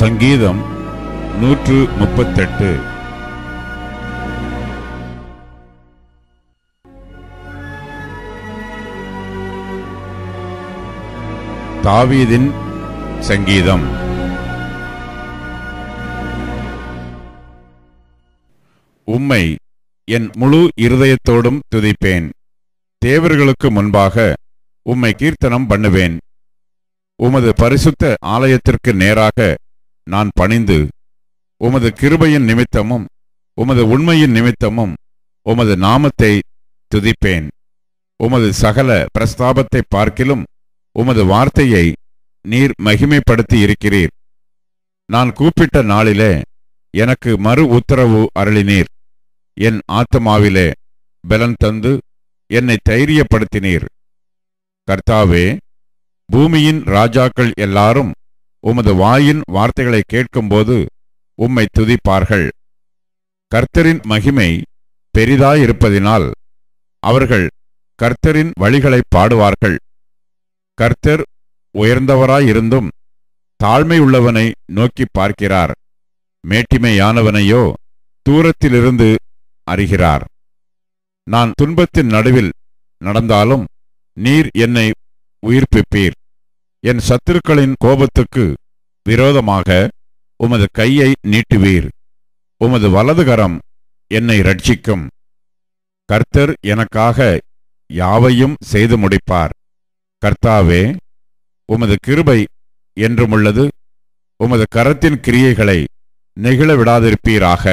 சங்கீதம் 138. தாவீதின் சங்கீதம். உம்மை என் முழு இருதயத்தோடும் துதிப்பேன். தேவர்களுக்கு முன்பாக உம்மை கீர்த்தனம் பண்ணுவேன். உமது பரிசுத்த ஆலயத்திற்கு நேராக நான் பணிந்து, உமது கிருபையின் நிமித்தமும் உமது உண்மையின் நிமித்தமும் உமது நாமத்தை துதிப்பேன். உமது சகல பிரஸ்தாபத்தை பார்க்கிலும் உமது வார்த்தையை நீர் மகிமைப்படுத்தி இருக்கிறீர். நான் கூப்பிட்ட நாளிலே எனக்கு மறு உத்தரவு அருளினீர். என் ஆத்துமாவிலே பலன் தந்து என்னை தைரியப்படுத்தினீர். கர்த்தாவே, பூமியின் ராஜாக்கள் எல்லாரும் உமது வாயின் வார்த்தைகளை கேட்கும்போது உம்மை துதிப்பார்கள். கர்த்தரின் மகிமை பெரிதாயிருப்பதினால் அவர்கள் கர்த்தரின் வழிகளை பாடுவார்கள். கர்த்தர் உயர்ந்தவராயிருந்தும் தாழ்மையுள்ளவனை நோக்கி பார்க்கிறார். மேட்டிமையானவனையோ தூரத்திலிருந்து அறிகிறார். நான் துன்பத்தின் நடுவில் நடந்தாலும் நீர் என்னை உயிர்ப்பிப்பீர். என் சத்துருக்களின் கோபத்துக்கு விரோதமாக உமது கையை நீட்டுவீர். உமது வலதுகரம் என்னை இரட்சிக்கும். கர்த்தர் எனக்காக யாவையும் செய்து முடிப்பார். கர்த்தாவே, உமது கிருபை என்றுமுள்ளது. உமது கரத்தின் கிரியைகளை நெகிழ விடாதிருப்பீராக.